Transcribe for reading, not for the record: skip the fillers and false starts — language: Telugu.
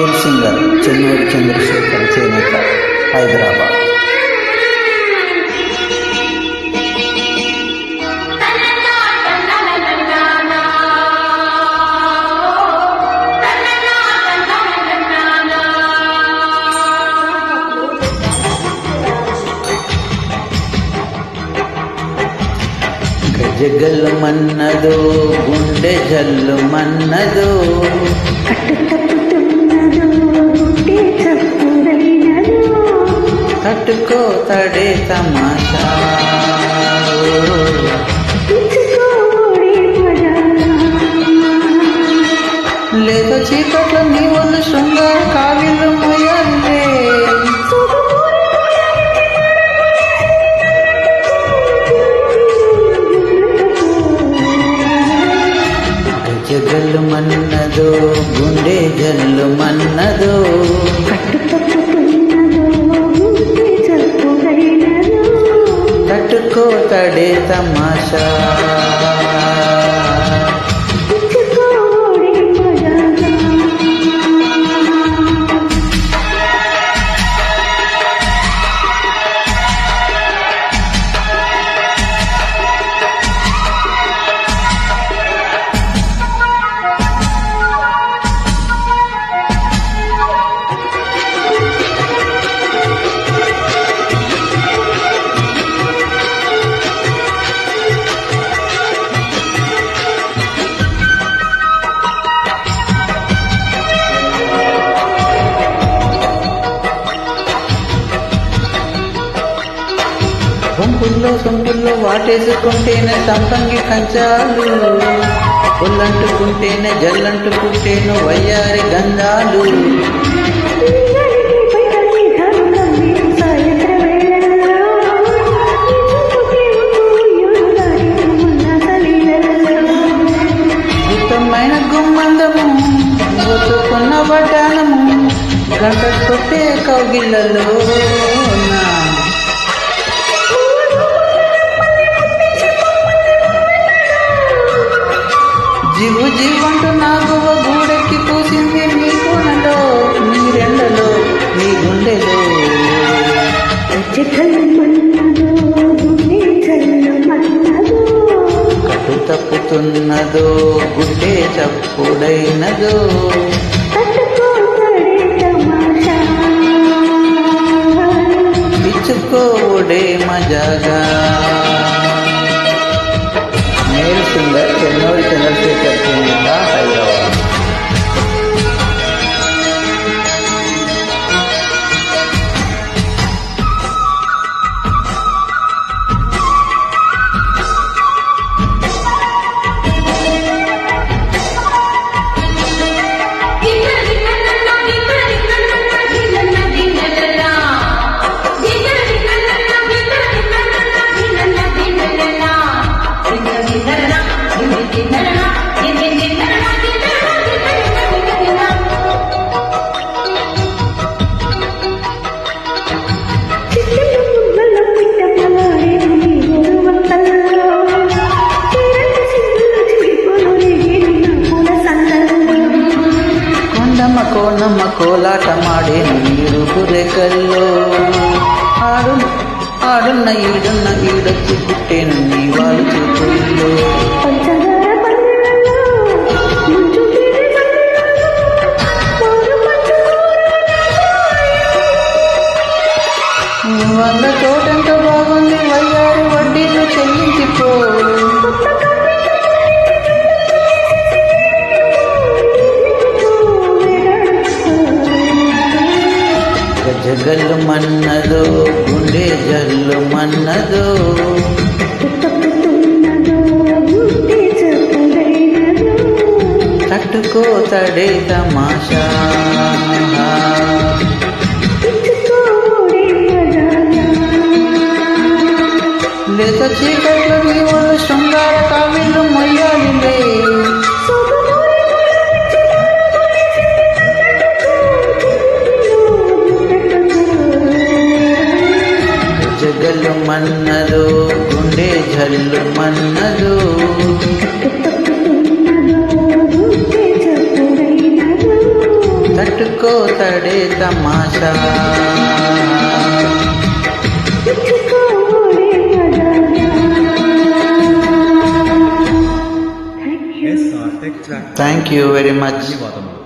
మేల్ సింగర్ చెన్నూరు చంద్రశేఖర్ చేనేత హైదరాబాద్. గజగల్లు మన్నదో గుండె జల్లు మన్నదో తట్టుకో తడే తమాషా లేదో చీకట్లో నీ ఒళ్ళు శృంగార కావిళ్ళు మొయ్యాలే. గజగల్లు మన్నదో గుండె జల్లు మన్నదో తట్టుకో తడే తమాషా సొంపుల్లో వాటేసుకుంటేనే సంపంగి కంచాలు, ఒళ్ళంటుకుంటేనే జల్లంటుకుంటేను వయ్యారి గంధాలు. గుత్తమైన గుమ్మందము ఒత్తుకున్న వడ్డానము గంట కొట్టే కౌగిళ్ళలో జీవు జీవంటూ నాగువ గూడెక్కి కూసింది నీ కోనలో, నీ రెండలో, నీ గుండెలో. కటు తప్పుతున్నదో గుడ్డే చప్పుడైనదో ఇచ్చుకోడే మజాగా. మేల్ సింగర్ చెన్నూరు చంద్రశేఖర్ చేనేత హైదరాబాద్. కోనమ్మ కోలాట మాడేను నీరుపు రేఖల్లో, ఆడున్న ఈడున్న ఈడొచ్చి పుట్టేను నీ వాళ్ళు చూపుల్లో. వంద తోటంత బాగుంది వయ్యారి వడ్డీలు చెల్లించిపో. గజగల్లు మన్నదో గుండె జల్లు మన్నదో తట్టుకో తడే తమాషా లేత చీకట్లో నీ ఒళ్ళు శృంగార కావిళ్ళు మొయ్యాలిలే. గజగల్లు మన్నదో గుండె జల్లు మన్నదో తట్టు పెట్టుకో తడే తమాషా. Yes, text track. Thank you very much. ధన్యవాదములు.